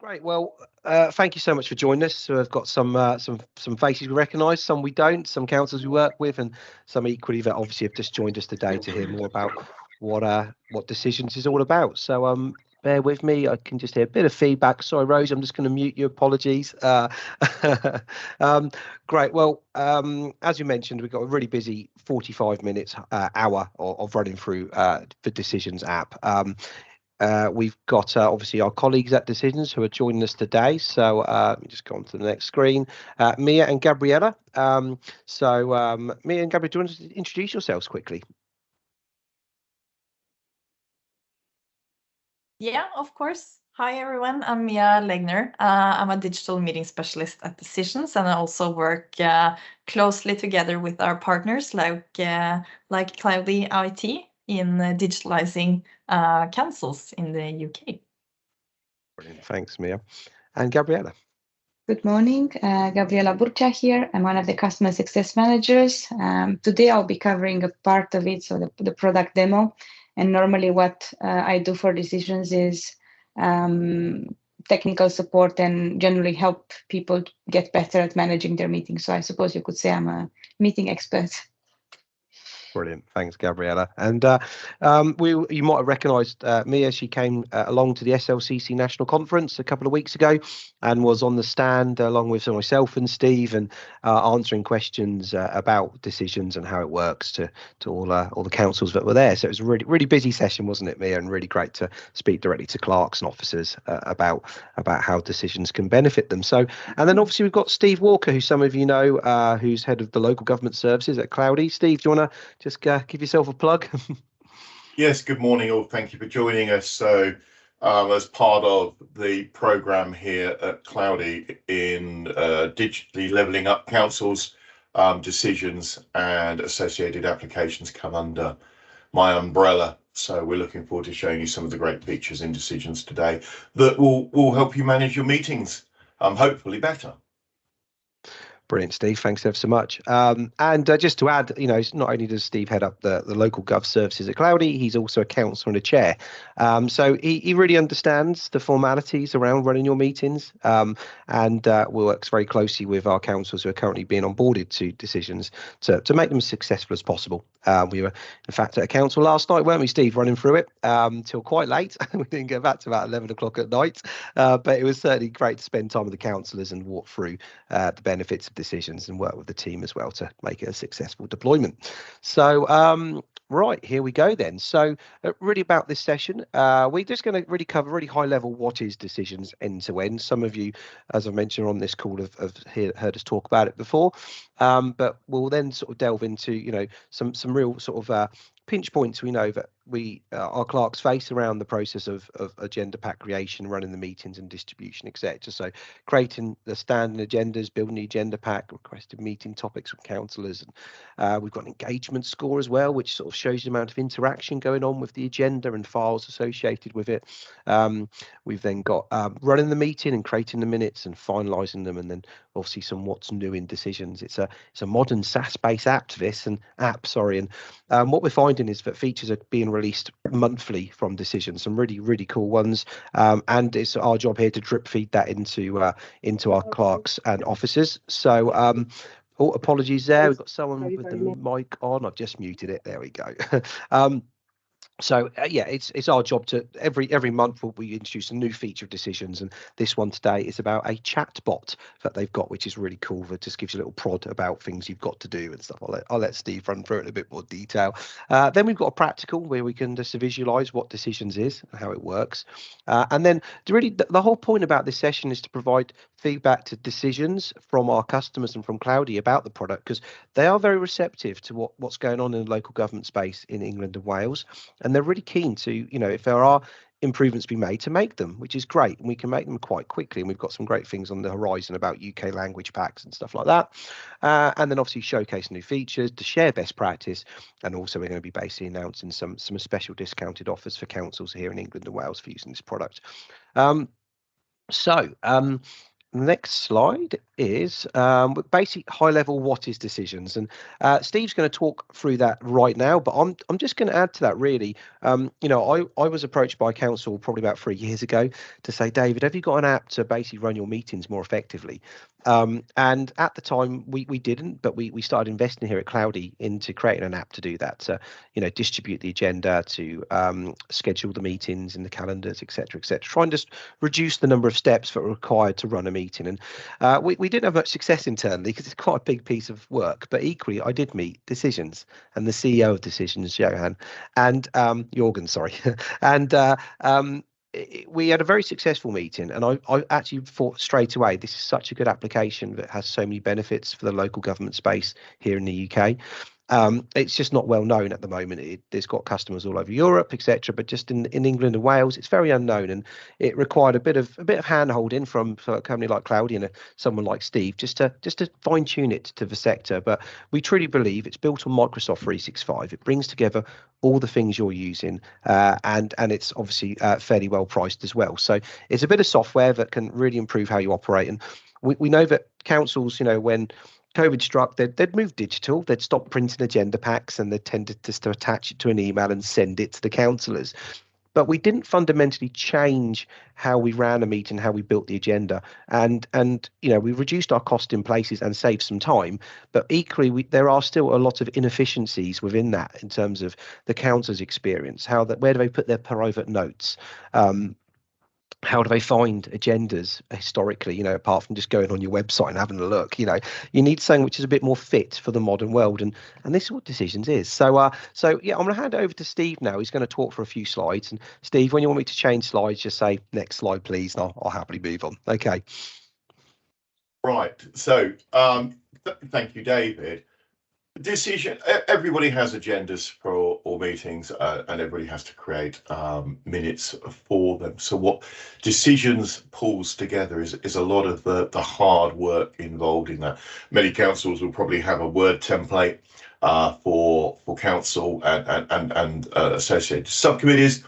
Great. Well, thank you so much for joining us. So I've got some faces we recognise, some we don't, some councils we work with, and some equally that obviously have just joined us today to hear more about what Decisions is all about. So bear with me. I can just hear a bit of feedback. Sorry, Rose, I'm just going to mute you. Apologies. Great. Well, as you mentioned, we've got a really busy 45 minutes, hour of running through the Decisions app. We've got obviously our colleagues at Decisions who are joining us today. So let me just go on to the next screen. Mia and Gabriella. Mia and Gabriella, do you want to introduce yourselves quickly? Yeah, of course. Hi, everyone. I'm Mia Legner. I'm a digital meeting specialist at Decisions, and I also work closely together with our partners like CloudyIT in digitalizing councils in the UK. Brilliant. Thanks, Mia. And Gabriella. Good morning, Gabriela Burcha here. I'm one of the customer success managers. Today I'll be covering a part of it, so the product demo. And normally what I do for Decisions is technical support and generally help people get better at managing their meetings. So I suppose you could say I'm a meeting expert. Brilliant. Thanks, Gabriella. And you might have recognised Mia. She came along to the SLCC National Conference a couple of weeks ago and was on the stand along with myself and Steve and answering questions about Decisions and how it works to all the councils that were there. So it was a really busy session, wasn't it, Mia? And really great to speak directly to clerks and officers about how Decisions can benefit them. So, and then obviously we've got Steve Walker, who some of you know, who's head of the local government services at Cloudy. Steve, do you want to just give yourself a plug? Yes, good morning all. Thank you for joining us. So as part of the programme here at Cloudy in digitally levelling up councils, Decisions and associated applications come under my umbrella. So we're looking forward to showing you some of the great features in Decisions today that will help you manage your meetings, hopefully better. Brilliant, Steve. Thanks ever so much. And just to add, not only does Steve head up the local gov services at Cloudy, he's also a councillor and a chair. So he really understands the formalities around running your meetings and works very closely with our councillors who are currently being onboarded to Decisions to make them as successful as possible. We were, in fact, at a council last night, weren't we, Steve, running through it till quite late. We didn't get back to about 11 o'clock at night, but it was certainly great to spend time with the councillors and walk through the benefits of Decisions and work with the team as well to make it a successful deployment. So right, here we go then. So really about this session, we're just going to really cover really high level what is Decisions end to end. Some of you, as I mentioned on this call, have heard us talk about it before, but we'll then sort of delve into some real sort of pinch points we know that our clerks face around the process of agenda pack creation, running the meetings and distribution, etc. So creating the standing agendas, building the agenda pack, requested meeting topics from councillors, and we've got an engagement score as well, which sort of shows the amount of interaction going on with the agenda and files associated with it. We've then got running the meeting and creating the minutes and finalising them, and then obviously some what's new in Decisions. It's a modern SaaS-based app, and what we're finding is that features are being released monthly from Decisions, some really cool ones, and it's our job here to drip feed that into our clerks and officers. So apologies there, we've got someone with the mic on. I've just muted it. There we go. So yeah, it's our job to every month we introduce a new feature of Decisions, and this one today is about a chat bot that they've got, which is really cool. That just gives you a little prod about things you've got to do and stuff. I'll let Steve run through it in a bit more detail. Then we've got a practical where we can just visualize what Decisions is and how it works, and then the whole point about this session is to provide feedback to Decisions from our customers and from Cloudy about the product, because they are very receptive to what's going on in the local government space in England and Wales. And they're really keen to, if there are improvements to be made, to make them, which is great. And we can make them quite quickly. And we've got some great things on the horizon about UK language packs and stuff like that. And then obviously showcase new features, to share best practice. And also we're going to be basically announcing some special discounted offers for councils here in England and Wales for using this product. Next slide. is basic high level what is decisions, and Steve's going to talk through that right now, but I'm just going to add to that really. You know, I was approached by council probably about 3 years ago to say, David, have you got an app to basically run your meetings more effectively? And at the time we didn't, but we started investing here at Cloudy into creating an app to do that, to, you know, distribute the agenda, to schedule the meetings in the calendars, etc., etc. Try and just reduce the number of steps that are required to run a meeting. And we didn't have much success internally because it's quite a big piece of work, but equally I did meet Decisions and the CEO of Decisions, Johan, and Jorgen, sorry, and we had a very successful meeting, and I actually thought straight away, this is such a good application that has so many benefits for the local government space here in the UK. It's just not well known at the moment. There's got customers all over Europe, etc., but just in England and Wales, it's very unknown, and it required a bit of hand holding from a company like Cloudy and someone like Steve just to fine tune it to the sector. But we truly believe it's built on Microsoft 365. It brings together all the things you're using, and it's obviously fairly well priced as well. So it's a bit of software that can really improve how you operate. And we know that councils, you know, when COVID struck, they'd move digital, they'd stop printing agenda packs, and they tended just to attach it to an email and send it to the councillors. But we didn't fundamentally change how we ran a meeting, how we built the agenda, and you know, we reduced our cost in places and saved some time. But equally, there are still a lot of inefficiencies within that in terms of the councillor's experience. Where do they put their private notes? How do they find agendas historically, you know, apart from just going on your website and having a look? You know, you need something which is a bit more fit for the modern world, and this is what Decisions is. So yeah, I'm going to hand it over to Steve now. He's going to talk for a few slides, and Steve, when you want me to change slides, just say next slide please, and I'll happily move on. Okay, right. So thank you, David. Everybody has agendas for all meetings, and everybody has to create minutes for them. So what Decisions pulls together is a lot of the hard work involved in that. Many councils will probably have a Word template for council and associated subcommittees,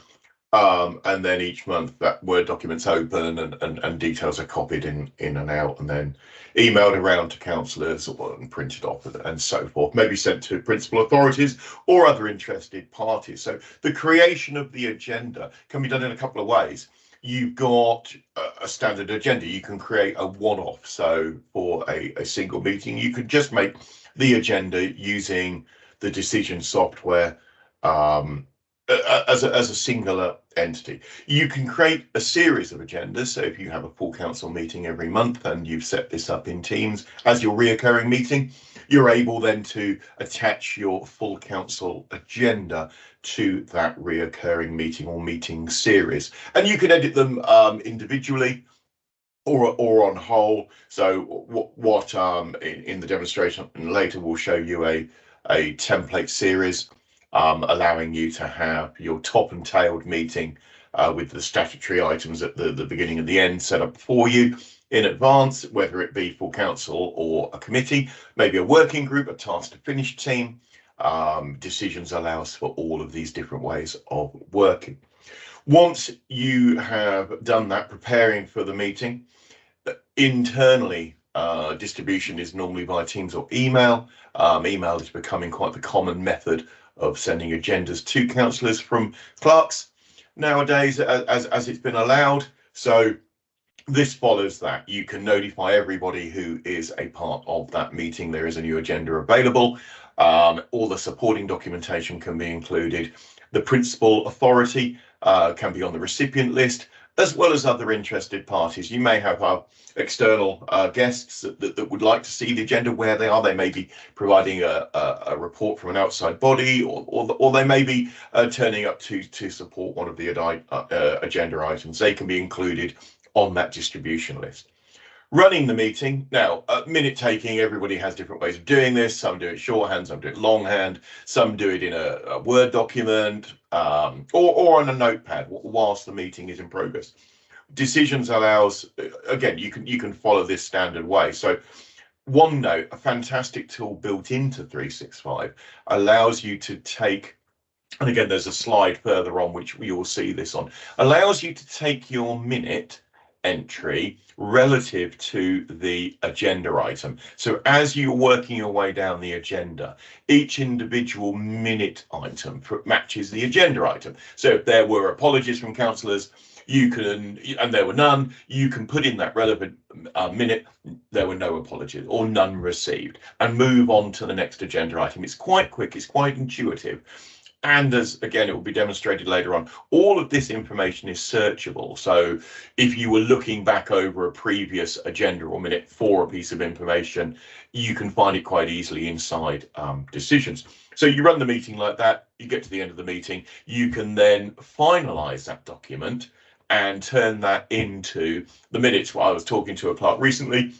and then each month that Word document's open and details are copied in and out, and then emailed around to councillors and printed off and so forth, maybe sent to principal authorities or other interested parties. So the creation of the agenda can be done in a couple of ways. You've got a standard agenda. You can create a one-off. So for a single meeting, you could just make the agenda using the Decision software as a singular entity. You can create a series of agendas. So if you have a full council meeting every month and you've set this up in Teams as your reoccurring meeting, you're able then to attach your full council agenda to that reoccurring meeting or meeting series. And you can edit them individually or on whole. So what in the demonstration later we'll show you a template series, allowing you to have your top and tailed meeting with the statutory items at the beginning and the end set up for you in advance, whether it be for council or a committee, maybe a working group, a task to finish team. Decisions allows for all of these different ways of working. Once you have done that, preparing for the meeting, internally distribution is normally via Teams or email. Email is becoming quite the common method of sending agendas to councillors from clerks nowadays, as it's been allowed. So this follows that. You can notify everybody who is a part of that meeting there is a new agenda available. All the supporting documentation can be included. The principal authority can be on the recipient list, as well as other interested parties. You may have external guests that would like to see the agenda where they are. They may be providing a report from an outside body, or they may be turning up to support one of the agenda items. They can be included on that distribution list. Running the meeting. Now, minute taking, everybody has different ways of doing this. Some do it shorthand, some do it longhand, some do it in a Word document, or on a notepad whilst the meeting is in progress. Decisions allows, again, you can follow this standard way. So OneNote, a fantastic tool built into 365, allows you to take, and again, there's a slide further on which we all see this on, allows you to take your minute entry relative to the agenda item. So as you're working your way down the agenda, each individual minute item matches the agenda item. So if there were apologies from councillors, you can, and there were none, you can put in that relevant minute, there were no apologies or none received, and move on to the next agenda item. It's quite quick, it's quite intuitive. And as again, it will be demonstrated later on, all of this information is searchable. So if you were looking back over a previous agenda or minute for a piece of information, you can find it quite easily inside decisions. So you run the meeting like that, you get to the end of the meeting, you can then finalize that document and turn that into the minutes. Well, I was talking to a clerk recently,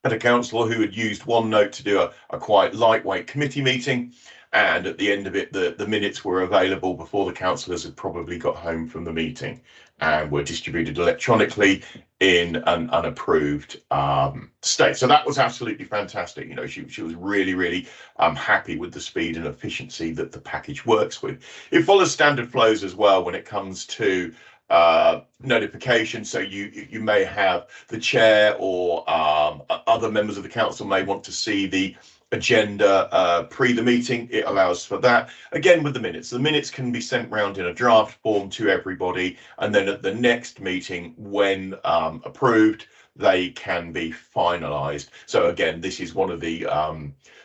had a councillor who had used OneNote to do a quite lightweight committee meeting, and at the end of it, the minutes were available before the councillors had probably got home from the meeting, and were distributed electronically in an unapproved state. So that was absolutely fantastic. You know, she was really happy with the speed and efficiency that the package works with. It follows standard flows as well when it comes to notification. So you may have the chair or other members of the council may want to see the agenda pre the meeting. It allows for that. Again, with the minutes can be sent round in a draft form to everybody, and then at the next meeting, when approved, they can be finalized. So again, this is one of the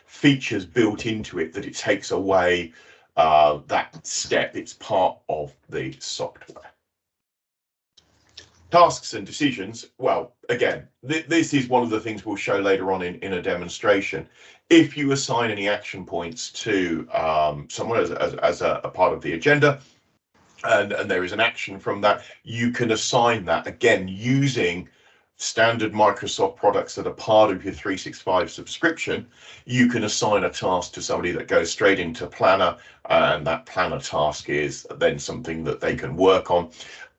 features built into it, that it takes away that step. It's part of the software. Tasks and decisions, well, again, this is one of the things we'll show later on in a demonstration. If you assign any action points to someone as a part of the agenda, and there is an action from that, you can assign that, again, using standard Microsoft products that are part of your 365 subscription. You can assign a task to somebody that goes straight into Planner, and that Planner task is then something that they can work on.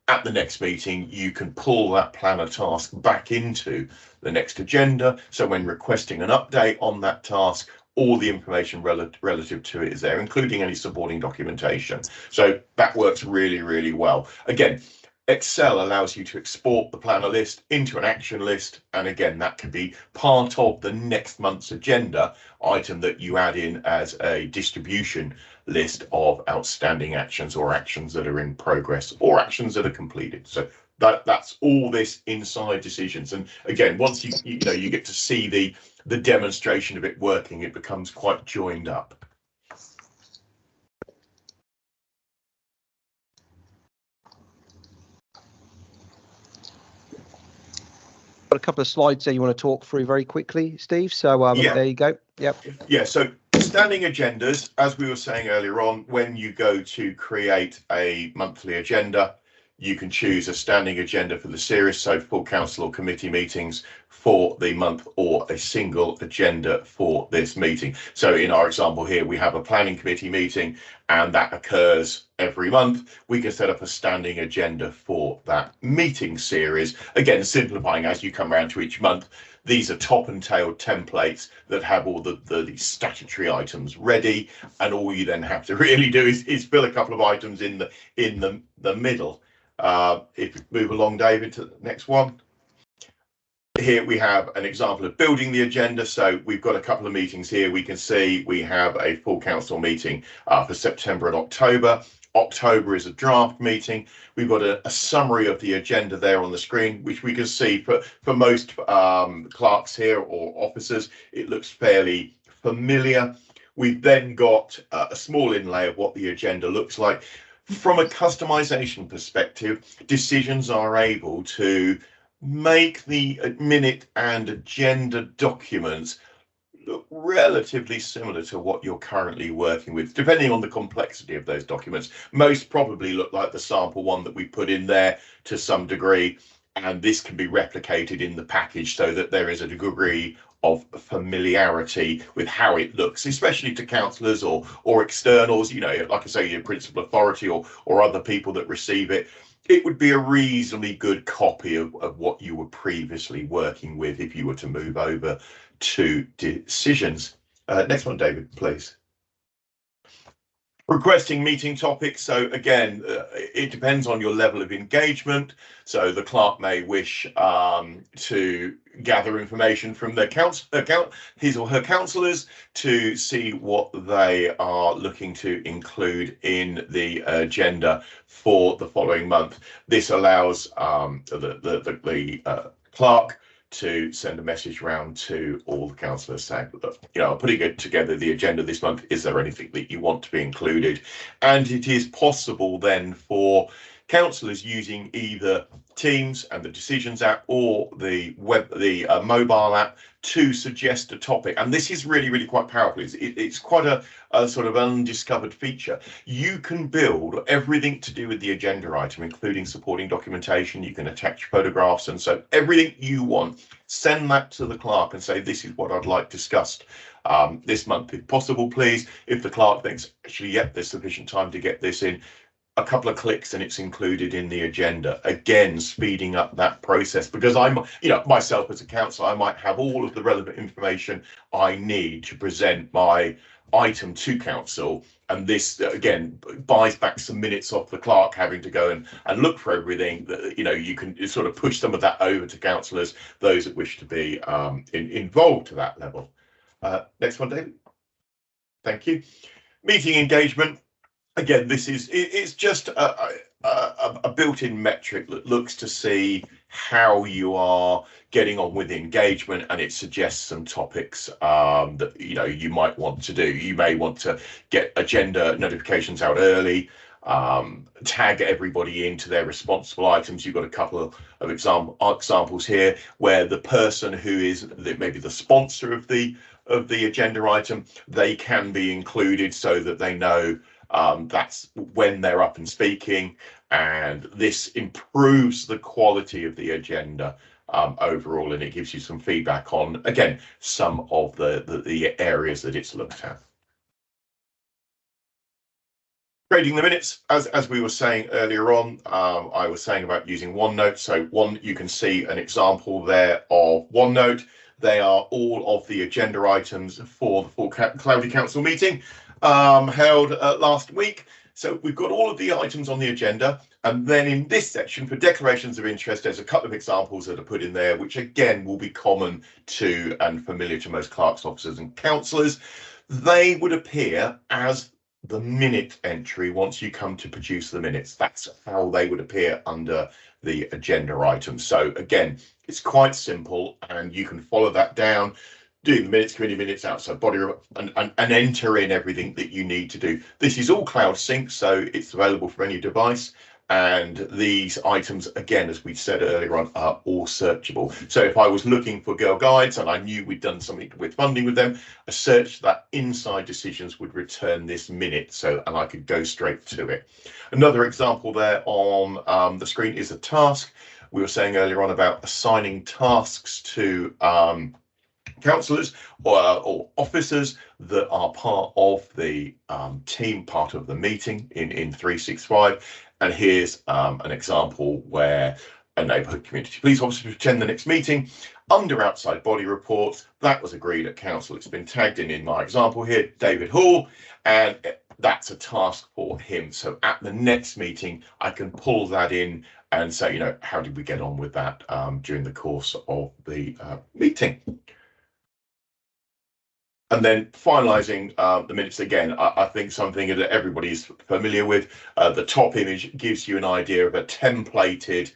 At the next meeting, you can pull that Planner task back into the next agenda. So when requesting an update on that task, all the information relative to it is there, including any supporting documentation. So that works really well. Again, Excel allows you to export the planner list into an action list, and again, that can be part of the next month's agenda item that you add in as a distribution list of outstanding actions, or actions that are in progress, or actions that are completed. So that's all this inside decisions. And again, once you get to see the demonstration of it working, it becomes quite joined up. Got a couple of slides there you want to talk through very quickly, Steve. So yeah. There you go. Yep. Yeah. So standing agendas, as we were saying earlier on, when you go to create a monthly agenda, you can choose a standing agenda for the series, so full council or committee meetings for the month, or a single agenda for this meeting. So in our example here, we have a planning committee meeting, and that occurs every month. We can set up a standing agenda for that meeting series. Again, simplifying as you come around to each month. These are top and tailed templates that have all the statutory items ready, and all you then have to really do is fill a couple of items in the middle. If we move along, David, to the next one. Here we have an example of building the agenda. So we've got a couple of meetings here. We can see we have a full council meeting for September and October. October is a draft meeting. We've got a summary of the agenda there on the screen, which we can see for most clerks here or officers. It looks fairly familiar. We've then got a small inlay of what the agenda looks like. From a customization perspective, decisions are able to make the minute and agenda documents look relatively similar to what you're currently working with, depending on the complexity of those documents. Most probably look like the sample one that we put in there to some degree, and this can be replicated in the package so that there is a degree of familiarity with how it looks, especially to councillors or externals, like I say, your principal authority or other people that receive it. It would be a reasonably good copy of what you were previously working with if you were to move over to decisions. Next one, David, please. Requesting meeting topics. So again, it depends on your level of engagement. So the clerk may wish to gather information from their his or her counsellors to see what they are looking to include in the agenda for the following month. This allows the clerk to send a message round to all the councillors saying, look, putting together the agenda this month, is there anything that you want to be included? And it is possible then for councillors using either Teams and the Decisions app or the mobile app to suggest a topic. And this is really, really quite powerful. It's quite a sort of undiscovered feature. You can build everything to do with the agenda item, including supporting documentation. You can attach photographs, and so everything you want, send that to the clerk and say, this is what I'd like discussed this month, if possible, please. If the clerk thinks, actually, yep, there's sufficient time to get this in, a couple of clicks and it's included in the agenda. Again, speeding up that process, because I'm, myself as a councillor, I might have all of the relevant information I need to present my item to council, and this again buys back some minutes off the clerk having to go and look for everything. That you can sort of push some of that over to councillors, those that wish to be involved to that level. Next one, David. Thank you. Meeting engagement. Again, it's just a built-in metric that looks to see how you are getting on with engagement, and it suggests some topics that you might want to do. You may want to get agenda notifications out early, tag everybody into their responsible items. You've got a couple of examples here where the person who is maybe the sponsor of the agenda item, they can be included so that they know that's when they're up and speaking, and this improves the quality of the agenda overall, and it gives you some feedback on, again, some of the areas that it's looked at. Grading the minutes, as we were saying earlier on, I was saying about using OneNote. So you can see an example there of OneNote. They are all of the agenda items for the full Cloudy Council meeting held last week. So we've got all of the items on the agenda, and then in this section for declarations of interest, there's a couple of examples that are put in there, which again will be common to and familiar to most clerks, officers and councillors. They would appear as the minute entry once you come to produce the minutes. That's how they would appear under the agenda item. So again, it's quite simple, and you can follow that down, do the minutes, committee minutes, outside body, and enter in everything that you need to do. This is all cloud synced, so it's available for any device. And these items, again, as we said earlier on, are all searchable. So if I was looking for Girl Guides and I knew we'd done something with funding with them, a search that inside decisions would return this minute, and I could go straight to it. Another example there on the screen is a task. We were saying earlier on about assigning tasks to councillors or officers that are part of the team, part of the meeting in 365. And here's an example where a neighbourhood community police officer to attend the next meeting under outside body reports. That was agreed at council. It's been tagged in my example here, David Hall, and that's a task for him. So at the next meeting, I can pull that in and say, how did we get on with that during the course of the meeting? And then finalising the minutes again, I think something that everybody's familiar with. The top image gives you an idea of a templated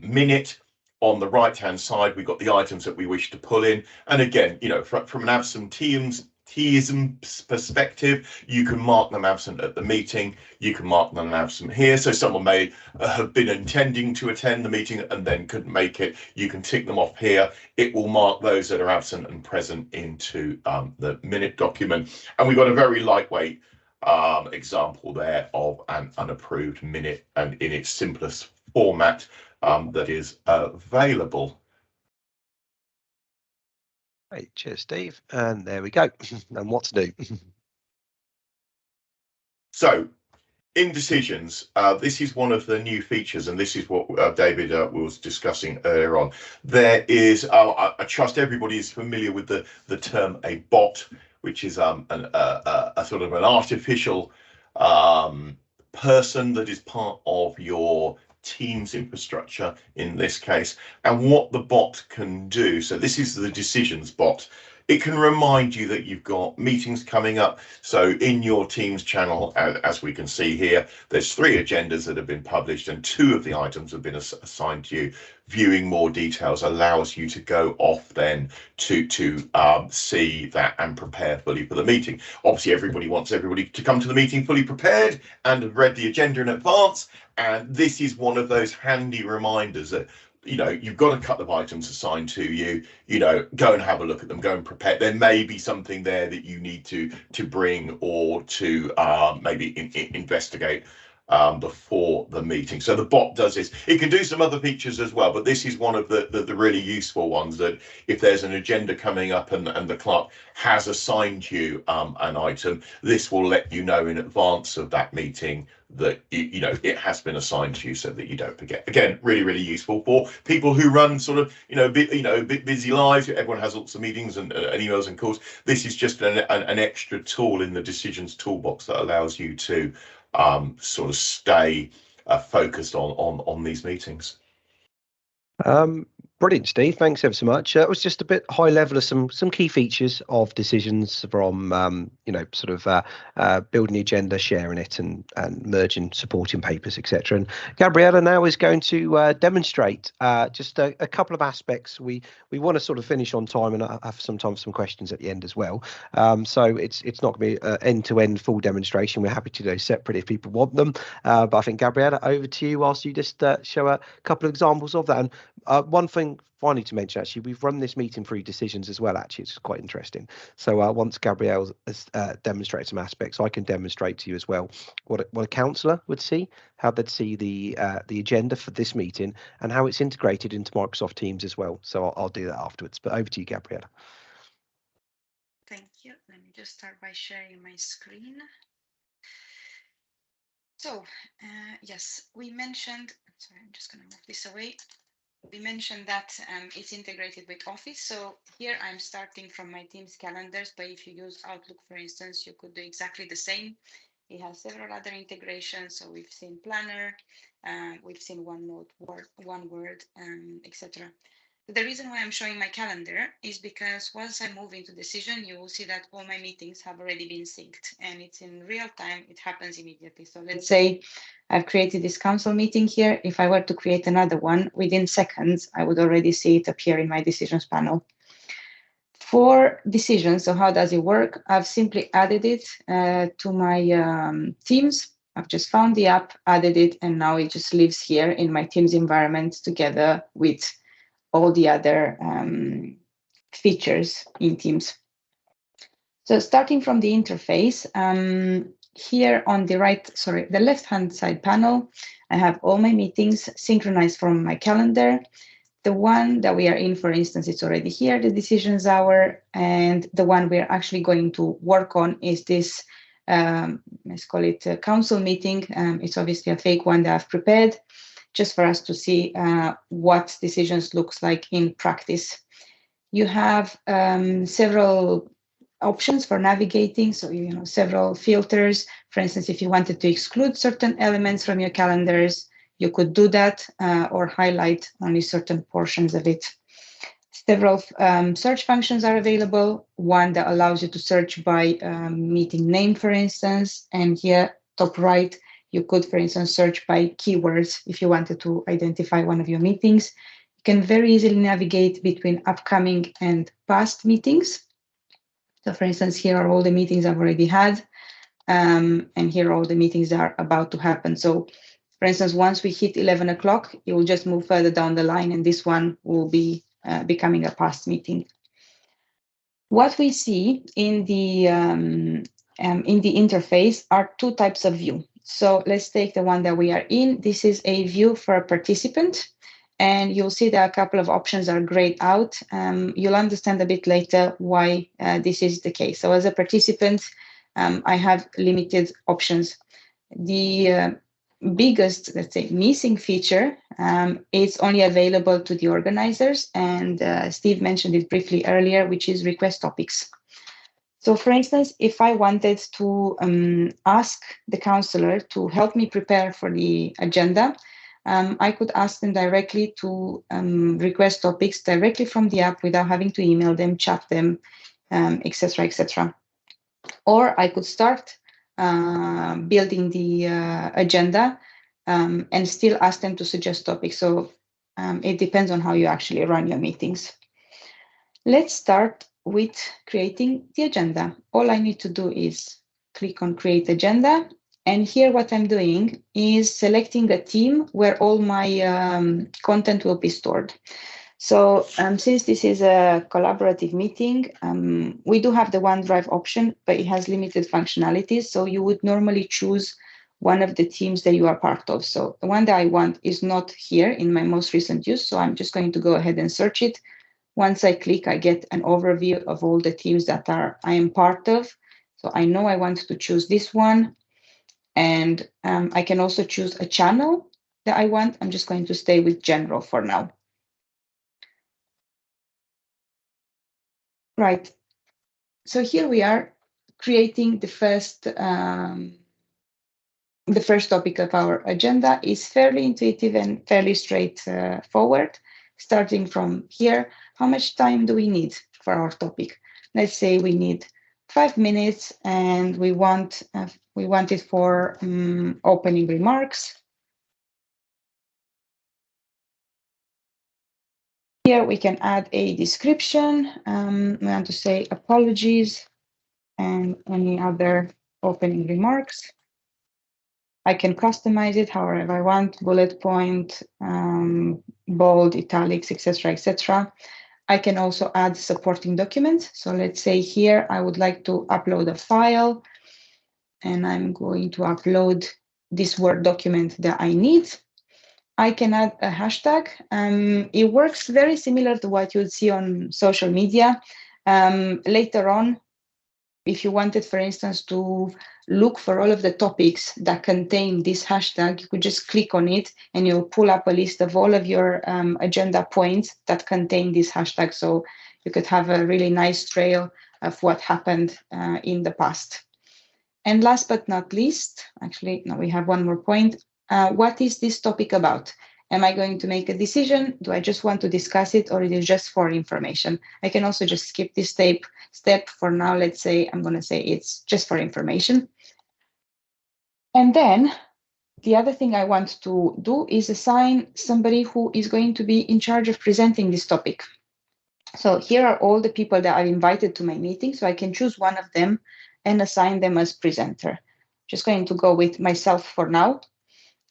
minute. On the right-hand side, we've got the items that we wish to pull in. And again, from an absenteeism perspective, you can mark them absent at the meeting, you can mark them absent here. So someone may have been intending to attend the meeting and then couldn't make it. You can tick them off here. It will mark those that are absent and present into the minute document. And we've got a very lightweight example there of an unapproved minute, and in its simplest format that is available. Right, cheers, Steve. And there we go. And what's new? So, in decisions, this is one of the new features, and this is what David was discussing earlier on. There is, I trust everybody is familiar with the term a bot, which is a sort of an artificial person that is part of your Teams infrastructure in this case, and what the bot can do. So this is the decisions bot. It can remind you that you've got meetings coming up. So in your Teams channel, as we can see here, there's 3 agendas that have been published and 2 of the items have been assigned to you. Viewing more details allows you to go off then to see that and prepare fully for the meeting. Obviously, everybody wants everybody to come to the meeting fully prepared and have read the agenda in advance. And this is one of those handy reminders that, you know, you've got a couple of items assigned to you, you know, go and have a look at them, go and prepare. There may be something there that you need to bring or to maybe investigate before the meeting. So the bot does this. It can do some other features as well, but this is one of the really useful ones, that if there's an agenda coming up and the clerk has assigned you an item, this will let you know in advance of that meeting that you know it has been assigned to you, so that you don't forget. Again, really useful for people who run sort of bit busy lives. Everyone has lots of meetings and emails and calls. This is just an extra tool in the decisions toolbox that allows you to sort of stay focused on these meetings. Brilliant, Steve. Thanks ever so much. It was just a bit high level of some key features of decisions, from sort of building the agenda, sharing it, and merging supporting papers, etc. And Gabriella now is going to demonstrate just a couple of aspects. We want to sort of finish on time, and I have sometimes some questions at the end as well. So it's not going to be an end-to-end full demonstration. We're happy to do separate if people want them. But I think, Gabriella, over to you whilst you just show a couple of examples of that. And one thing finally to mention, actually, we've run this meeting through decisions as well. Actually, it's quite interesting. So once Gabrielle has demonstrated some aspects, I can demonstrate to you as well what a counsellor would see, how they'd see the agenda for this meeting, and how it's integrated into Microsoft Teams as well. So I'll do that afterwards. But over to you, Gabriella. Thank you. Let me just start by sharing my screen. So yes, we mentioned. Sorry, I'm just going to move this away. We mentioned that it's integrated with Office. So here I'm starting from my Teams calendars, but if you use Outlook, for instance, you could do exactly the same. It has several other integrations. So we've seen Planner, we've seen OneNote, OneWord, etc. The reason why I'm showing my calendar is because once I move into Decision, you will see that all my meetings have already been synced, and it's in real time. It happens immediately. So let's say I've created this council meeting here. If I were to create another one, within seconds, I would already see it appear in my decisions panel. For decisions, so how does it work? I've simply added it to my Teams. I've just found the app, added it, and now it just lives here in my Teams environment together with all the other features in Teams. So starting from the interface, here on the left-hand side panel, I have all my meetings synchronized from my calendar. The one that we are in, for instance, it's already here, the decisions hour, and the one we're actually going to work on is this, let's call it a council meeting. It's obviously a fake one that I've prepared, just for us to see what decisions looks like in practice. You have several options for navigating, so several filters. For instance, if you wanted to exclude certain elements from your calendars, you could do that or highlight only certain portions of it. Several search functions are available. One that allows you to search by meeting name, for instance, and here top right, you could, for instance, search by keywords if you wanted to identify one of your meetings. You can very easily navigate between upcoming and past meetings. So, for instance, here are all the meetings I've already had, and here are all the meetings that are about to happen. So, for instance, once we hit 11 o'clock, it will just move further down the line, and this one will be becoming a past meeting. What we see in the interface are 2 types of view. So let's take the one that we are in. This is a view for a participant, and you'll see that a couple of options are grayed out. You'll understand a bit later why this is the case. So as a participant, I have limited options. The biggest, let's say, missing feature is only available to the organizers, and Steve mentioned it briefly earlier, which is request topics. So for instance, if I wanted to ask the counselor to help me prepare for the agenda, I could ask them directly to request topics directly from the app without having to email them, chat them, etc., etc. Or I could start building the agenda and still ask them to suggest topics. So it depends on how you actually run your meetings. Let's start with creating the agenda. All I need to do is click on Create Agenda. And here what I'm doing is selecting a theme where all my content will be stored. So since this is a collaborative meeting, we do have the OneDrive option, but it has limited functionalities. So you would normally choose one of the teams that you are part of. So the one that I want is not here in my most recent use. So I'm just going to go ahead and search it. Once I click, I get an overview of all the teams that I am part of. So I know I want to choose this one. And I can also choose a channel that I want. I'm just going to stay with general for now. Right. So here we are creating the first topic of our agenda. Is fairly intuitive and fairly straightforward. Starting from here, how much time do we need for our topic? Let's say we need 5 minutes, and we want it for opening remarks. Here we can add a description. We want to say apologies and any other opening remarks. I can customize it however I want, bullet point, bold, italics, etc., etc. I can also add supporting documents. So let's say here I would like to upload a file, and I'm going to upload this Word document that I need. I can add a hashtag. It works very similar to what you would see on social media. Later on, if you wanted, for instance, to look for all of the topics that contain this hashtag, you could just click on it and you'll pull up a list of all of your agenda points that contain this hashtag. So you could have a really nice trail of what happened in the past. And last but not least, actually, no, we have one more point. What is this topic about? Am I going to make a decision? Do I just want to discuss it, or is it just for information? I can also just skip this step for now. Let's say I'm going to say it's just for information. And then the other thing I want to do is assign somebody who is going to be in charge of presenting this topic. So here are all the people that I've invited to my meeting. So I can choose one of them and assign them as presenter. Just going to go with myself for now.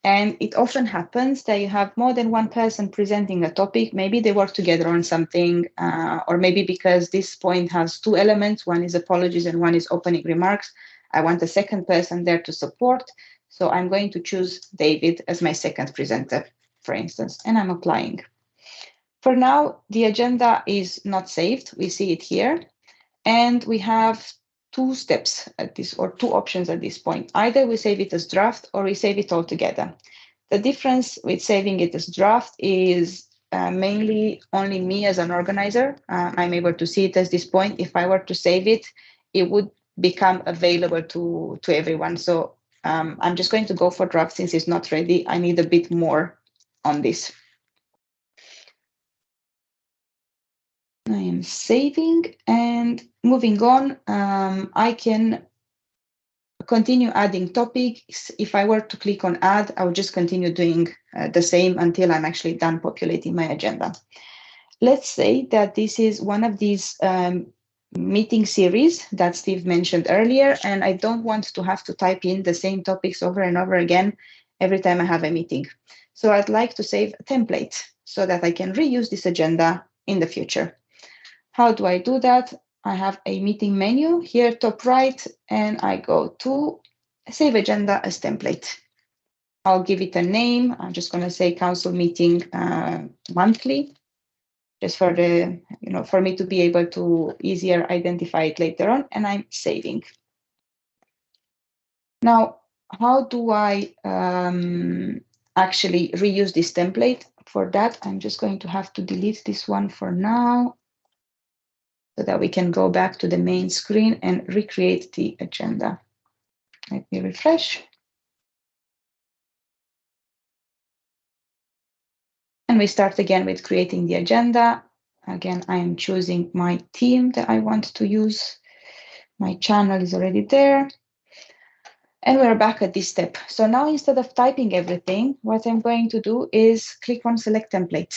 And it often happens that you have more than one person presenting a topic. Maybe they work together on something, or maybe because this point has two elements, one is apologies and one is opening remarks, I want a second person there to support. So I'm going to choose David as my second presenter, for instance, and I'm applying. For now, the agenda is not saved. We see it here. And we have two steps at this, or two options at this point. Either we save it as draft or we save it all together. The difference with saving it as draft is mainly only me as an organizer. I'm able to see it at this point. If I were to save it, it would become available to everyone. So I'm just going to go for draft since it's not ready. I need a bit more on this. I am saving and moving on. I can continue adding topics. If I were to click on add, I would just continue doing the same until I'm actually done populating my agenda. Let's say that this is one of these meeting series that Steve mentioned earlier, and I don't want to have to type in the same topics over and over again every time I have a meeting. So I'd like to save a template so that I can reuse this agenda in the future. How do I do that? I have a meeting menu here, top right, and I go to Save Agenda as Template. I'll give it a name. I'm just going to say Council Meeting Monthly, just for the, for me to be able to easier identify it later on, and I'm saving. Now, how do I actually reuse this template? For that, I'm just going to have to delete this one for now. so that we can go back to the main screen and recreate the agenda. Let me refresh. And we start again with creating the agenda. Again, I am choosing my theme that I want to use. My channel is already there. And we're back at this step. So now instead of typing everything, what I'm going to do is click on Select Template.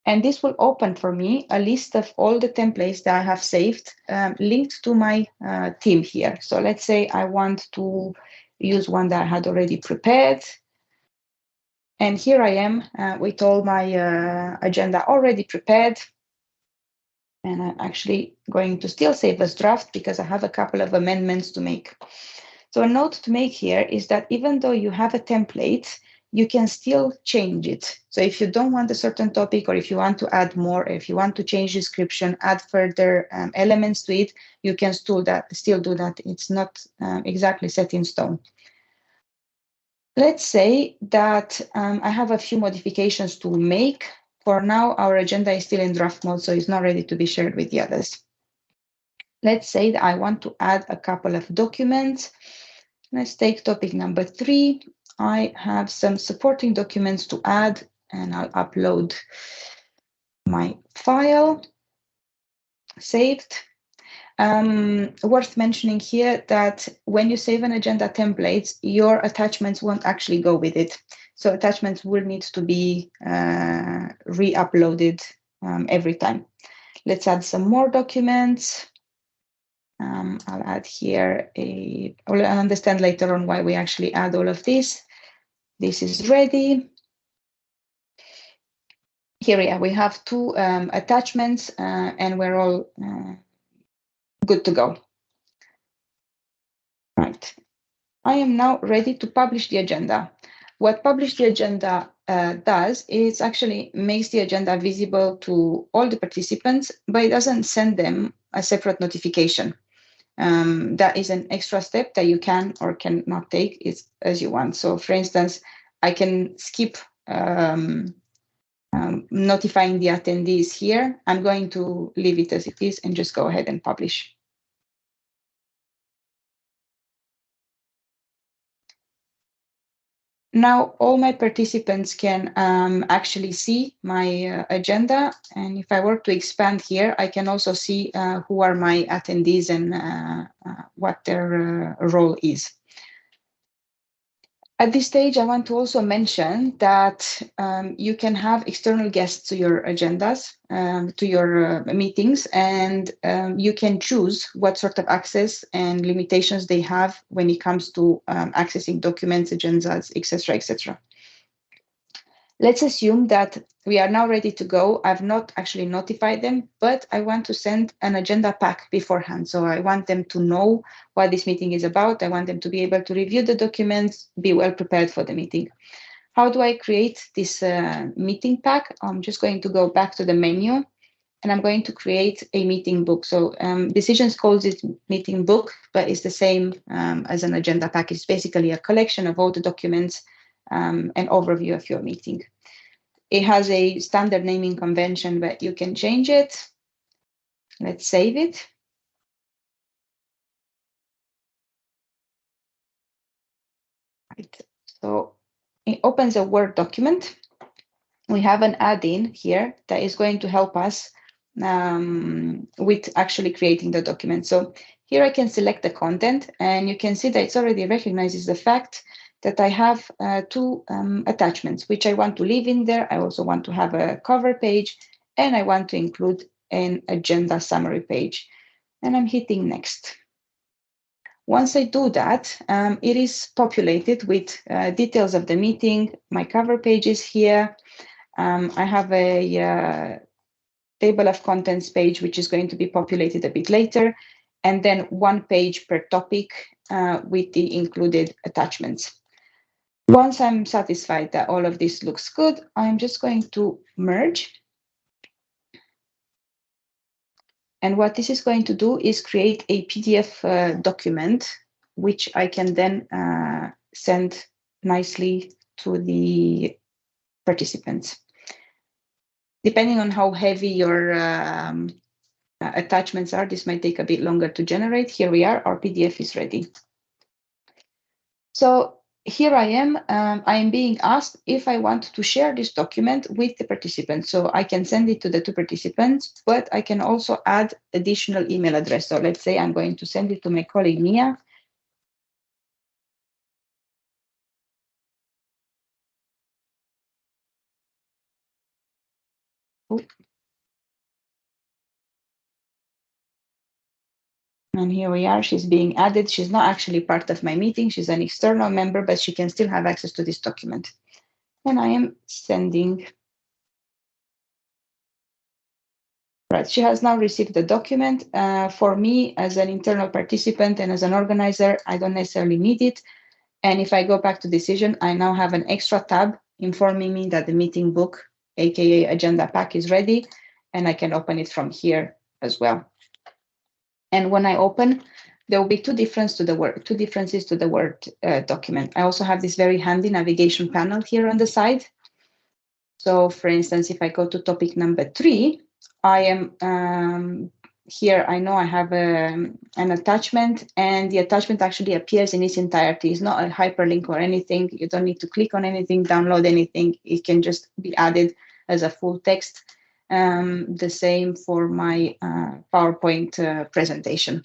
And this will open for me a list of all the templates that I have saved linked to my theme here. So let's say I want to use one that I had already prepared. And here I am with all my agenda already prepared. And I'm actually going to still save as draft because I have a couple of amendments to make. So a note to make here is that even though you have a template, you can still change it. So if you don't want a certain topic, or if you want to add more, if you want to change description, add further elements to it, you can still do that. It's not exactly set in stone. Let's say that I have a few modifications to make. For now, our agenda is still in draft mode, so it's not ready to be shared with the others. Let's say that I want to add a couple of documents. Let's take topic number 3. I have some supporting documents to add, and I'll upload my file saved. Worth mentioning here that when you save an agenda template, your attachments won't actually go with it. So attachments will need to be re-uploaded every time. Let's add some more documents. I'll add here I'll understand later on why we actually add all of this. This is ready. Here we have 2 attachments and we're all good to go. Right. I am now ready to publish the agenda. What publish the agenda does is actually makes the agenda visible to all the participants, but it doesn't send them a separate notification. That is an extra step that you can or cannot take as you want. So for instance, I can skip notifying the attendees here. I'm going to leave it as it is and just go ahead and publish. Now all my participants can actually see my agenda. And if I were to expand here, I can also see who are my attendees and what their role is. At this stage, I want to also mention that you can have external guests to your agendas, to your meetings, and you can choose what sort of access and limitations they have when it comes to accessing documents, agendas, etc., etc. Let's assume that we are now ready to go. I've not actually notified them, but I want to send an agenda pack beforehand. So I want them to know what this meeting is about. I want them to be able to review the documents, be well prepared for the meeting. How do I create this meeting pack? I'm just going to go back to the menu and I'm going to create a meeting book. So Decisions calls it meeting book, but it's the same as an agenda pack. It's basically a collection of all the documents, an overview of your meeting. It has a standard naming convention, but you can change it. Let's save it. Right. So it opens a Word document. We have an add-in here that is going to help us with actually creating the document. So here I can select the content, and you can see that it's already recognizes the fact that I have 2 attachments, which I want to leave in there. I also want to have a cover page, and I want to include an agenda summary page. And I'm hitting next. Once I do that, it is populated with details of the meeting. My cover page is here. I have a table of contents page, which is going to be populated a bit later, and then 1 page per topic with the included attachments. Once I'm satisfied that all of this looks good, I'm just going to merge. And what this is going to do is create a PDF document, which I can then send nicely to the participants. Depending on how heavy your attachments are. This might take a bit longer to generate. Here we are, our PDF is ready. So here I am. I am being asked if I want to share this document with the participants. So I can send it to the two participants, but I can also add additional email address. So let's say I'm going to send it to my colleague Mia. And here we are, she's being added. She's not actually part of my meeting. She's an external member, but she can still have access to this document. And I am sending. Right, she has now received the document. For me, as an internal participant and as an organizer, I don't necessarily need it. And if I go back to decision, I now have an extra tab informing me that the meeting book, aka agenda pack, is ready, and I can open it from here as well. And when I open, there will be two differences to the Word document. I also have this very handy navigation panel here on the side. So for instance, if I go to topic number 3, I am here. I know I have an attachment, and the attachment actually appears in its entirety. It's not a hyperlink or anything. You don't need to click on anything, download anything. It can just be added as a full text. The same for my PowerPoint presentation.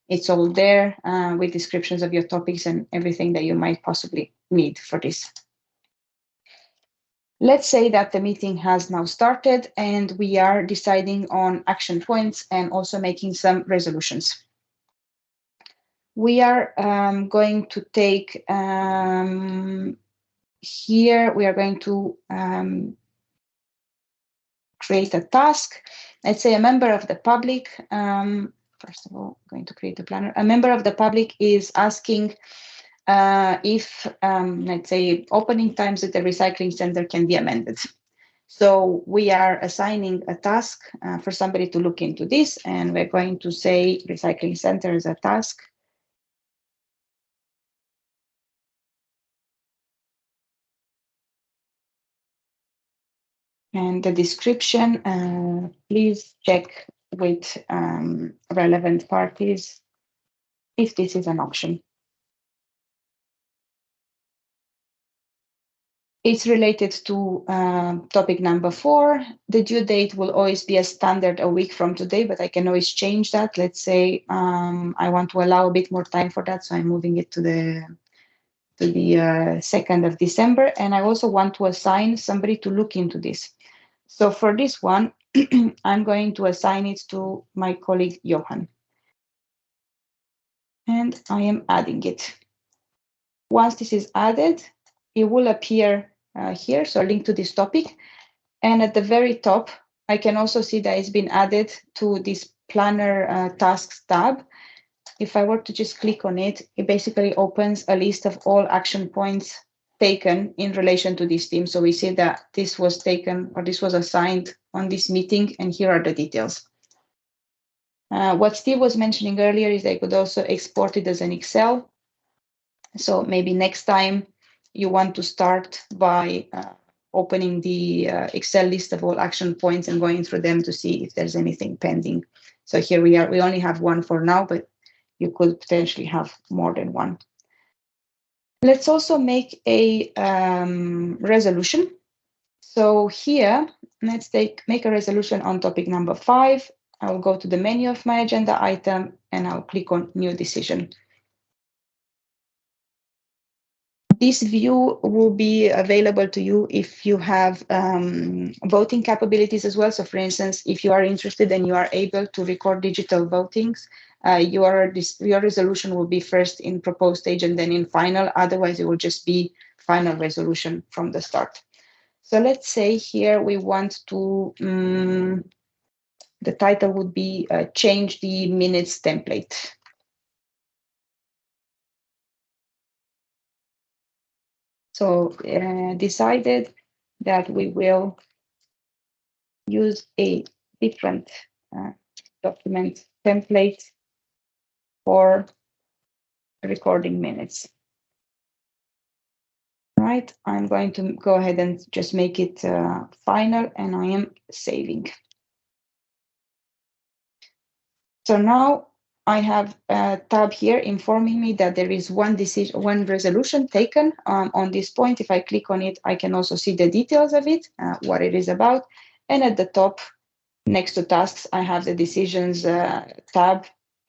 It's all there with descriptions of your topics and everything that you might possibly need for this. Let's say that the meeting has now started and we are deciding on action points and also making some resolutions. We are going to take here, we are going to create a task. Let's say a member of the public, first of all, I'm going to create a planner. A member of the public is asking if, let's say, opening times at the recycling center can be amended. So we are assigning a task for somebody to look into this, and we're going to say recycling center is a task. And the description, please check with relevant parties if this is an option. It's related to topic number 4. The due date will always be a standard a week from today, but I can always change that. Let's say I want to allow a bit more time for that, so I'm moving it to the 2nd of December. And I also want to assign somebody to look into this. So for this one, I'm going to assign it to my colleague Johan. And I am adding it. Once this is added, it will appear here, so a link to this topic. And at the very top, I can also see that it's been added to this planner tasks tab. If I were to just click on it, it basically opens a list of all action points taken in relation to this team. So we see that this was taken or this was assigned on this meeting, and here are the details. What Steve was mentioning earlier is they could also export it as an Excel. So maybe next time you want to start by opening the Excel list of all action points and going through them to see if there's anything pending. So here we are. We only have one for now, but you could potentially have more than one. Let's also make a resolution. So here, let's make a resolution on topic number 5. I'll go to the menu of my agenda item and I'll click on New Decision. This view will be available to you if you have voting capabilities as well. So for instance, if you are interested and you are able to record digital votings, your resolution will be first in proposed stage and then in final. Otherwise, it will just be final resolution from the start. So let's say here we want to, the title would be change the minutes template. So decided that we will use a different document template for recording minutes. Right, I'm going to go ahead and just make it final, and I am saving. So now I have a tab here informing me that there is one resolution taken on this point. If I click on it, I can also see the details of it, what it is about. And at the top, next to tasks, I have the decisions tab.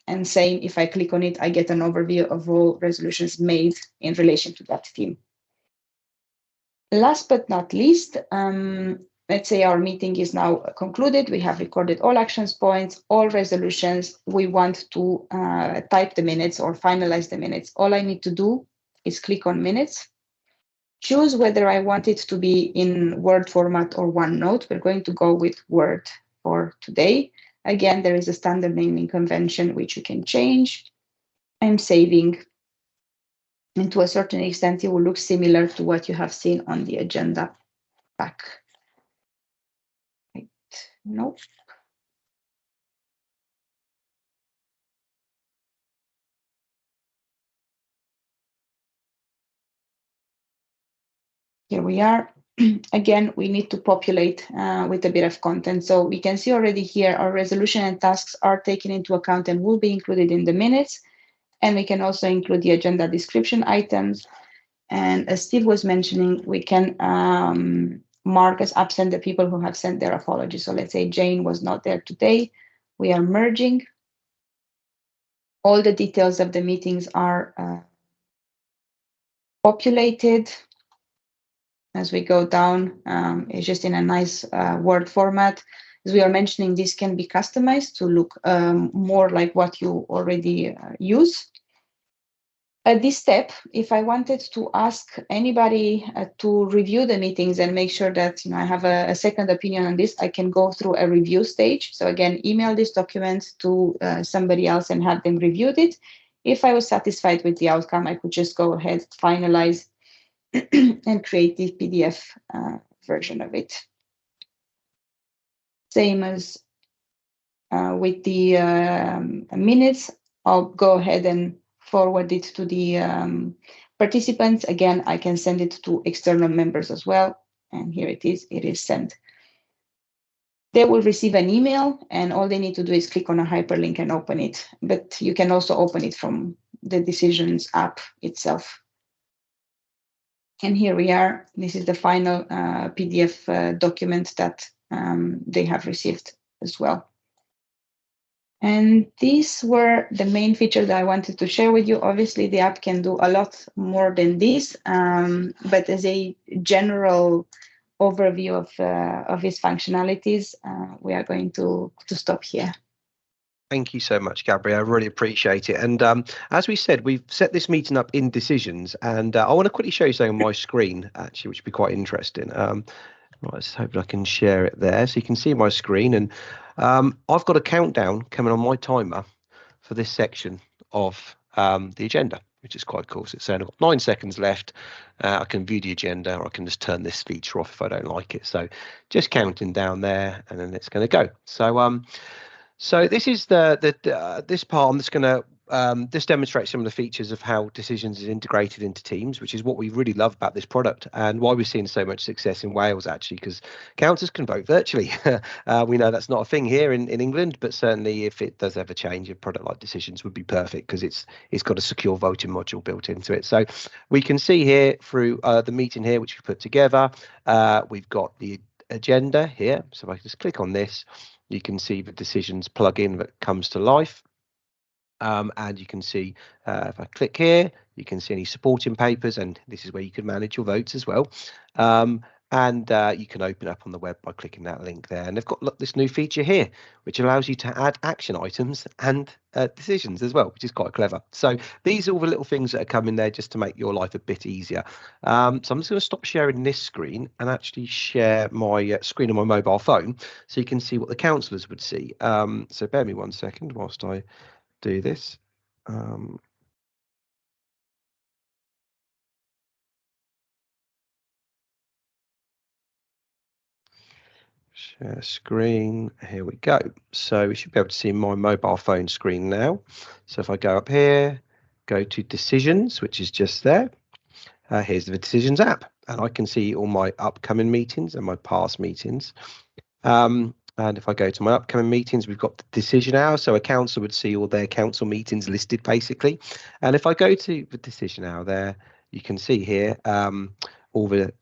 And same, if I click on it, I get an overview of all resolutions made in relation to that team. Last but not least, let's say our meeting is now concluded. We have recorded all actions points, all resolutions. We want to type the minutes or finalize the minutes. All I need to do is click on minutes, choose whether I want it to be in Word format or OneNote. We're going to go with Word for today. Again, there is a standard naming convention which you can change. I'm saving. And to a certain extent, it will look similar to what you have seen on the agenda pack. Right. Nope. Here we are. Again, we need to populate with a bit of content. So we can see already here our resolution and tasks are taken into account and will be included in the minutes. And we can also include the agenda description items. And as Steve was mentioning, we can mark as absent the people who have sent their apology. So let's say Jane was not there today. We are merging. All the details of the meetings are populated. As we go down, it's just in a nice Word format. As we are mentioning, this can be customized to look more like what you already use. At this step, if I wanted to ask anybody to review the meetings and make sure that I have a second opinion on this, I can go through a review stage. So again, email this document to somebody else and have them reviewed it. If I was satisfied with the outcome, I could just go ahead, finalize, and create the PDF version of it. Same as with the minutes, I'll go ahead and forward it to the participants. Again, I can send it to external members as well. And here it is sent. They will receive an email and all they need to do is click on a hyperlink and open it. But you can also open it from the Decisions app itself. And here we are. This is the final PDF document that they have received as well. And these were the main features that I wanted to share with you. Obviously, the app can do a lot more than this, but as a general overview of its functionalities, we are going to stop here. Thank you so much, Gabrielle. I really appreciate it. And as we said, we've set this meeting up in Decisions, and I want to quickly show you something on my screen, actually, which would be quite interesting. Right, let's hope I can share it there so you can see my screen. And I've got a countdown coming on my timer for this section of the agenda, which is quite cool. So it's saying I've got 9 seconds left. I can view the agenda, or I can just turn this feature off if I don't like it. So just counting down there, and then it's going to go. So this is this part. I'm just going to this demonstrates some of the features of how Decisions is integrated into Teams, which is what we really love about this product and why we're seeing so much success in Wales, actually, because councillors can vote virtually. We know that's not a thing here in England, but certainly if it does ever change, a product like Decisions would be perfect because it's got a secure voting module built into it. So we can see here through the meeting here, which we put together, we've got the agenda here. So if I just click on this, you can see the Decisions plugin that comes to life. And you can see if I click here, you can see any supporting papers, and this is where you can manage your votes as well. And you can open up on the web by clicking that link there. And they've got this new feature here, which allows you to add action items and decisions as well, which is quite clever. So these are all the little things that are coming there just to make your life a bit easier. So I'm just going to stop sharing this screen and actually share my screen on my mobile phone so you can see what the councillors would see. So bear me 1 second whilst I do this. Share screen. Here we go. So we should be able to see my mobile phone screen now. So if I go up here, go to Decisions, which is just there. Here's the Decisions app, and I can see all my upcoming meetings and my past meetings. And if I go to my upcoming meetings, we've got the decision hour. So a council would see all their council meetings listed, basically. And if I go to the decision hour there, you can see here all the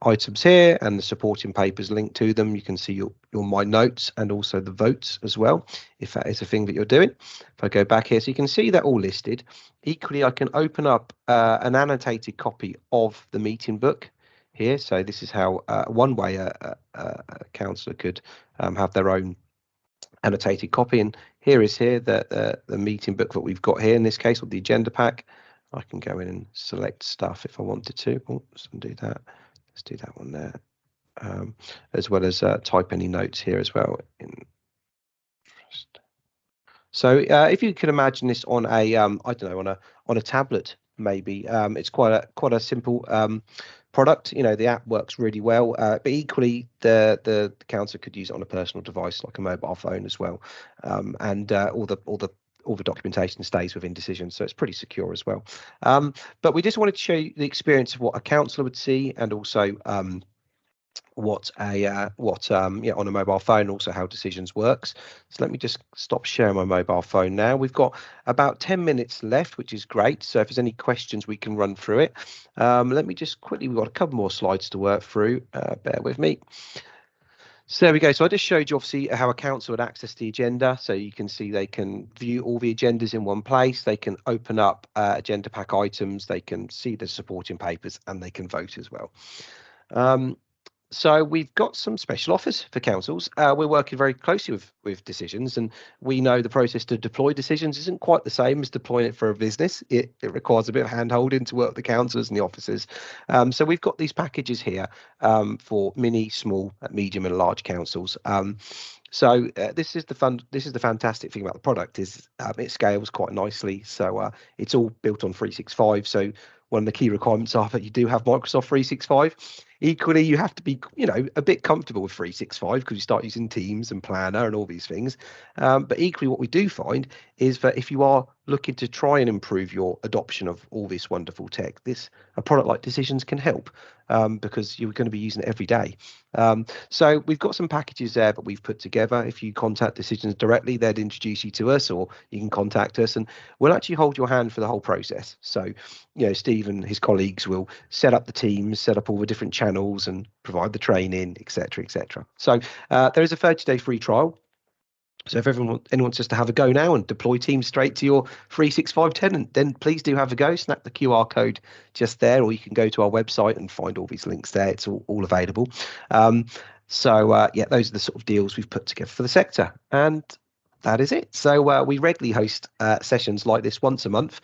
items here and the supporting papers linked to them. You can see your my notes and also the votes as well, if that is a thing that you're doing. If I go back here, so you can see they're all listed. Equally, I can open up an annotated copy of the meeting book here. So this is how one way a councillor could have their own annotated copy. And here the meeting book that we've got here in this case, or the agenda pack. I can go in and select stuff if I wanted to. Oh, let's undo that. Let's do that one there, as well as type any notes here as well. So if you can imagine this on a I don't know, on a tablet maybe, it's quite a simple product. You know, the app works really well, but equally the council could use it on a personal device like a mobile phone as well, and all the documentation stays within decisions, so it's pretty secure as well. But we just wanted to show you the experience of what a councillor would see, and also what on a mobile phone, also how decisions works. So let me just stop sharing my mobile phone now. We've got about 10 minutes left, which is great. So if there's any questions, we can run through it. Let me just quickly, we've got a couple more slides to work through. Bear with me. So there we go. So I just showed you obviously how a council would access the agenda. So you can see they can view all the agendas in one place. They can open up agenda pack items. They can see the supporting papers, and they can vote as well. So we've got some special offers for councils. We're working very closely with decisions, and we know the process to deploy decisions isn't quite the same as deploying it for a business. It requires a bit of hand-holding to work with the councillors and the officers. So we've got these packages here for mini, small, medium and large councils. So this is the fantastic thing about the product is it scales quite nicely. So it's all built on 365. So one of the key requirements are that you do have Microsoft 365. Equally, you have to be, a bit comfortable with 365 because you start using Teams and Planner and all these things. But equally, what we do find is that if you are looking to try and improve your adoption of all this wonderful tech, a product like Decisions can help because you're going to be using it every day. So we've got some packages there that we've put together. If you contact Decisions directly, they'd introduce you to us, or you can contact us and we'll actually hold your hand for the whole process. So, Steve and his colleagues will set up the teams, set up all the different channels and provide the training, etc., etc. So there is a 30-day free trial. So if anyone wants us to have a go now and deploy Teams straight to your 365 tenant, then please do have a go. Snap the QR code just there, or you can go to our website and find all these links there. It's all available. So those are the sort of deals we've put together for the sector. And that is it. So we regularly host sessions like this once a month.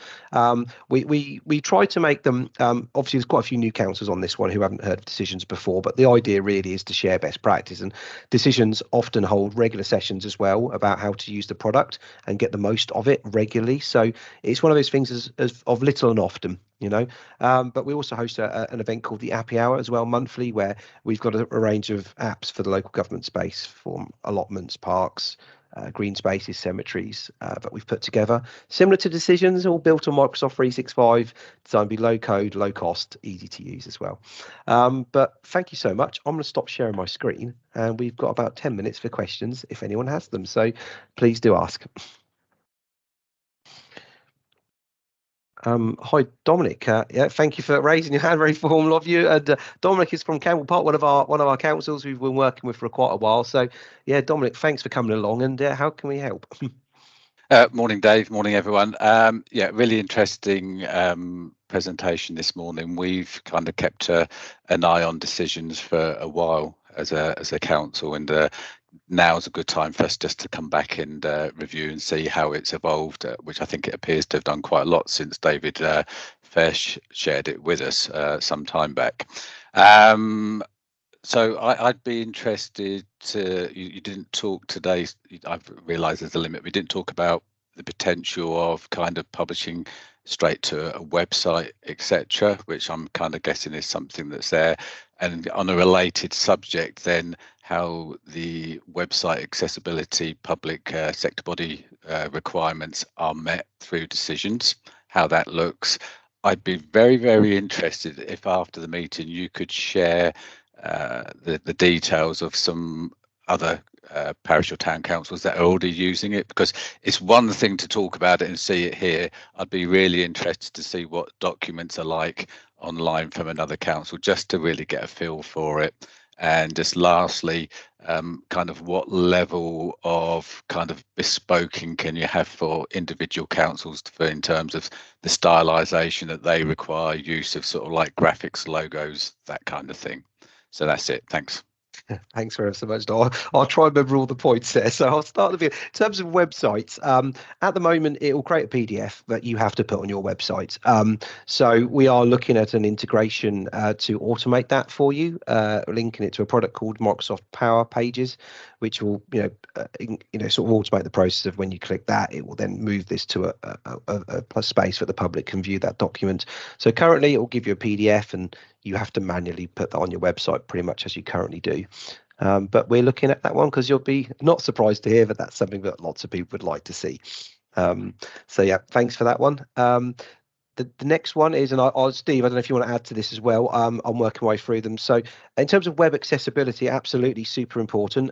We try to make them, obviously there's quite a few new councillors on this one who haven't heard of Decisions before, but the idea really is to share best practice, and Decisions often hold regular sessions as well about how to use the product and get the most of it regularly. So it's one of those things as of little and often. But we also host an event called the Appy Hour as well monthly, where we've got a range of apps for the local government space, for allotments, parks, green spaces, cemeteries that we've put together, similar to Decisions, all built on Microsoft 365, designed to be low code, low cost, easy to use as well. But thank you so much. I'm going to stop sharing my screen, and we've got about 10 minutes for questions if anyone has them, so please do ask. Hi, Dominic. Thank you for raising your hand. Very formal of you. And Dominic is from Campbell Park, one of our councils we've been working with for quite a while. So, yeah, Dominic, thanks for coming along. And how can we help? Morning, Dave. Morning, everyone. Really interesting presentation this morning. We've kind of kept an eye on Decisions for a while as a council, and now's a good time for us just to come back and review and see how it's evolved, which I think it appears to have done quite a lot since David Fair shared it with us some time back. So I'd be interested to, you didn't talk today, I've realised there's a limit, we didn't talk about the potential of kind of publishing straight to a website, etc., which I'm kind of guessing is something that's there. And on a related subject then, how the website accessibility public sector body requirements are met through Decisions, how that looks. I'd be very, very interested if after the meeting you could share the details of some other parish or town councils that are already using it, because it's one thing to talk about it and see it here. I'd be really interested to see what documents are like online from another council, just to really get a feel for it. And just lastly, kind of what level of kind of bespoking can you have for individual councils in terms of the stylization that they require, use of sort of like graphics, logos, that kind of thing. So that's it. Thanks. Thanks very so much. I'll try and remember all the points there. So I'll start with you. In terms of websites, at the moment, it will create a PDF that you have to put on your website. So we are looking at an integration to automate that for you, linking it to a product called Microsoft Power Pages, which will, sort of automate the process of when you click that, it will then move this to a space where the public can view that document. So currently, it will give you a PDF, and you have to manually put that on your website pretty much as you currently do. But we're looking at that one because you'll be not surprised to hear that that's something that lots of people would like to see. So yeah, thanks for that one. The next one is, and Steve, I don't know if you want to add to this as well. I'm working my way through them. So in terms of web accessibility, absolutely super important.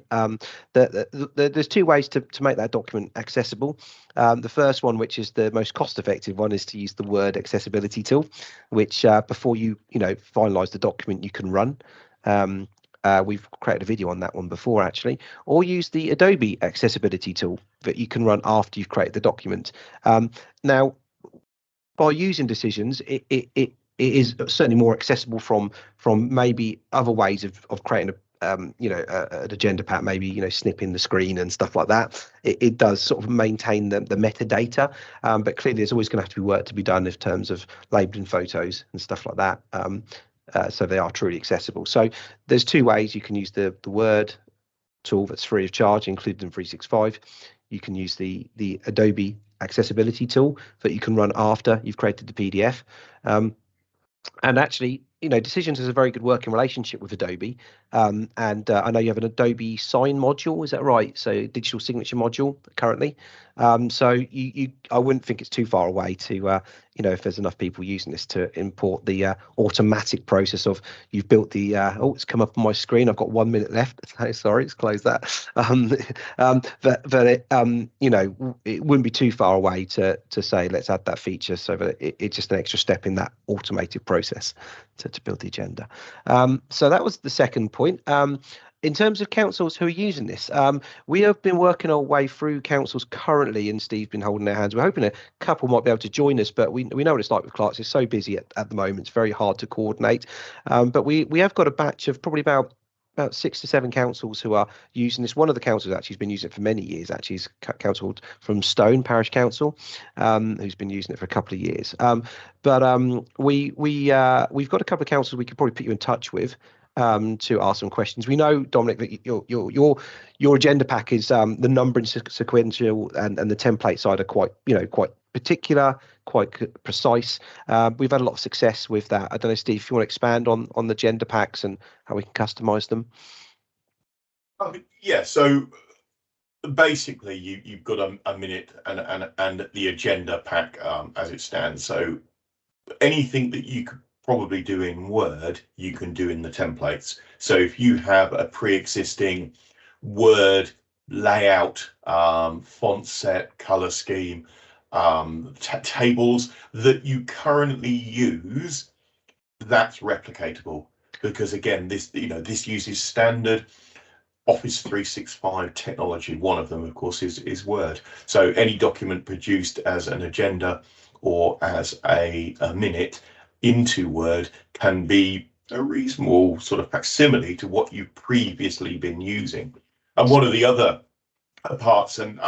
There's two ways to make that document accessible. The first one, which is the most cost-effective one, is to use the Word accessibility tool, which before you finalize the document, you can run. We've created a video on that one before, actually. Or use the Adobe accessibility tool that you can run after you've created the document. Now, by using Decisions, it is certainly more accessible from maybe other ways of creating an agenda pack, maybe snipping the screen and stuff like that. It does sort of maintain the metadata, but clearly there's always going to have to be work to be done in terms of labeling photos and stuff like that. So they are truly accessible. So there's two ways you can use the Word tool that's free of charge, included in 365. You can use the Adobe accessibility tool that you can run after you've created the PDF. And actually, Decisions has a very good working relationship with Adobe. And I know you have an Adobe Sign module, is that right? So digital signature module currently. So I wouldn't think it's too far away to, if there's enough people using this, to import the automatic process of you've built the, it's come up on my screen. I've got 1 minute left. Sorry, let's close that. But it wouldn't be too far away to say, let's add that feature so that it's just an extra step in that automated process to build the agenda. So that was the second point. In terms of councils who are using this, we have been working our way through councils currently, and Steve's been holding their hands. We're hoping a couple might be able to join us, but we know what it's like with clerks. It's so busy at the moment. It's very hard to coordinate. But we have got a batch of probably about 6 to 7 councils who are using this. One of the councils actually has been using it for many years. Actually, is a council from Stone Parish Council, who's been using it for a couple of years. But we've got a couple of councils we could probably put you in touch with to ask some questions. We know, Dominic, that your agenda pack is the numbering sequential and the template side are quite particular, quite precise. We've had a lot of success with that. I don't know, Steve, if you want to expand on the agenda packs and how we can customize them. Yeah, so basically you've got a minute and the agenda pack as it stands. So anything that you could probably do in Word, you can do in the templates. So if you have a pre-existing Word layout, font set, color scheme, tables that you currently use, that's replicatable, because again, this uses standard Office 365 technology. One of them, of course, is Word. So any document produced as an agenda or as a minute into Word can be a reasonable sort of facsimile to what you've previously been using. And one of the other parts, and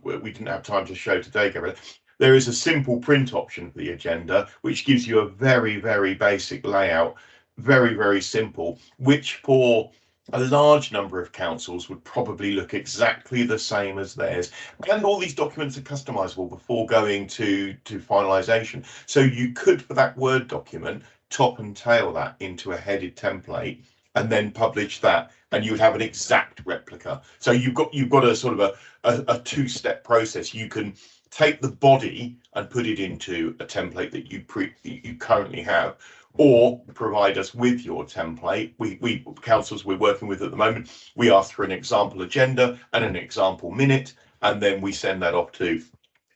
we didn't have time to show today, Gabriel, there is a simple print option for the agenda, which gives you a very, very basic layout, very, very simple, which for a large number of councils would probably look exactly the same as theirs. And all these documents are customizable before going to finalization. So you could, for that Word document, top and tail that into a headed template and then publish that, and you would have an exact replica. So you've got a sort of a two-step process. You can take the body and put it into a template that you currently have, or provide us with your template. We councils we're working with at the moment, we ask for an example agenda and an example minute, and then we send that off to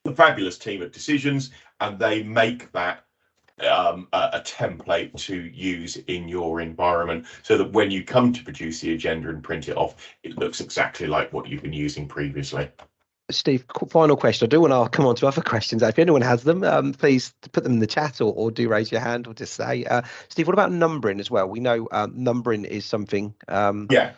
the fabulous team at Decisions, and they make that a template to use in your environment, so that when you come to produce the agenda and print it off, it looks exactly like what you've been using previously. Steve, final question. I do want to come on to other questions. If anyone has them, please put them in the chat, or do raise your hand, or just say. Steve, what about numbering as well? We know numbering is something. Yeah,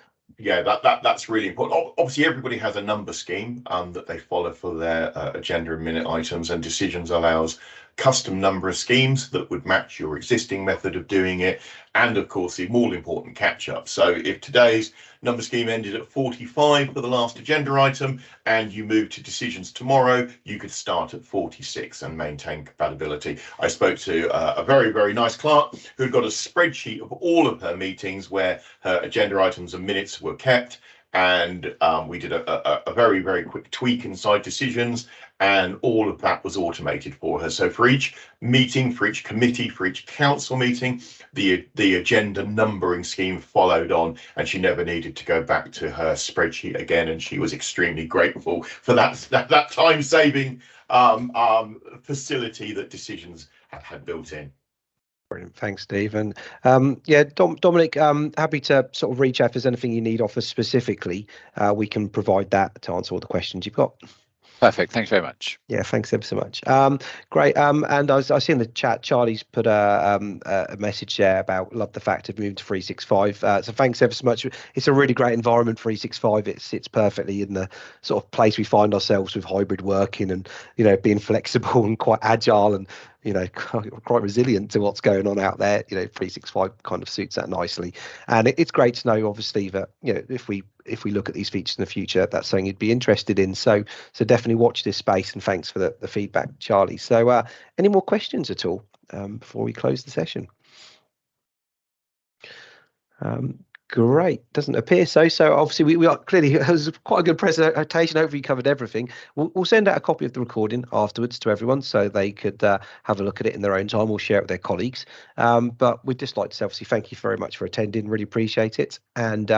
that's really important. Obviously, everybody has a number scheme that they follow for their agenda and minute items, and Decisions allows custom number of schemes that would match your existing method of doing it, and of course the more important catch up. So if today's number scheme ended at 45 for the last agenda item and you move to Decisions tomorrow, you could start at 46 and maintain compatibility. I spoke to a very nice clerk who'd got a spreadsheet of all of her meetings where her agenda items and minutes were kept, and we did a very quick tweak inside Decisions, and all of that was automated for her. So for each meeting, for each committee, for each council meeting, the agenda numbering scheme followed on, and she never needed to go back to her spreadsheet again, and she was extremely grateful for that time-saving facility that Decisions had built in. Brilliant. Thanks, Steve. And yeah, Dominic, happy to sort of reach out if there's anything you need off us specifically. We can provide that to answer all the questions you've got. Perfect. Thanks very much. Yeah, thanks ever so much. Great. And I see in the chat, Charlie's put a message there about love the fact of moving to 365. So thanks ever so much. It's a really great environment, 365. It sits perfectly in the sort of place we find ourselves with hybrid working, and, you know, being flexible and quite agile, and, you know, quite resilient to what's going on out there. You know, 365 kind of suits that nicely. And it's great to know, obviously, that, you know, if we look at these features in the future, that's something you'd be interested in. So definitely watch this space, and thanks for the feedback, Charlie. So any more questions at all before we close the session? Great. Doesn't appear so. So obviously we are clearly, it was quite a good presentation. Hopefully you covered everything. We'll send out a copy of the recording afterwards to everyone, so they could have a look at it in their own time. We'll share it with their colleagues. But we'd just like to say, obviously, thank you very much for attending. Really appreciate it. And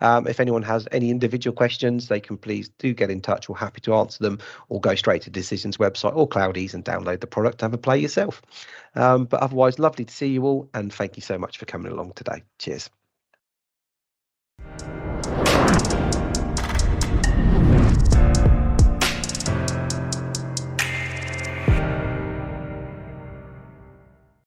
if anyone has any individual questions, they can please do get in touch. We're happy to answer them, or go straight to Decisions website or CloudyIT's and download the product and have a play yourself. But otherwise, lovely to see you all, and thank you so much for coming along today. Cheers.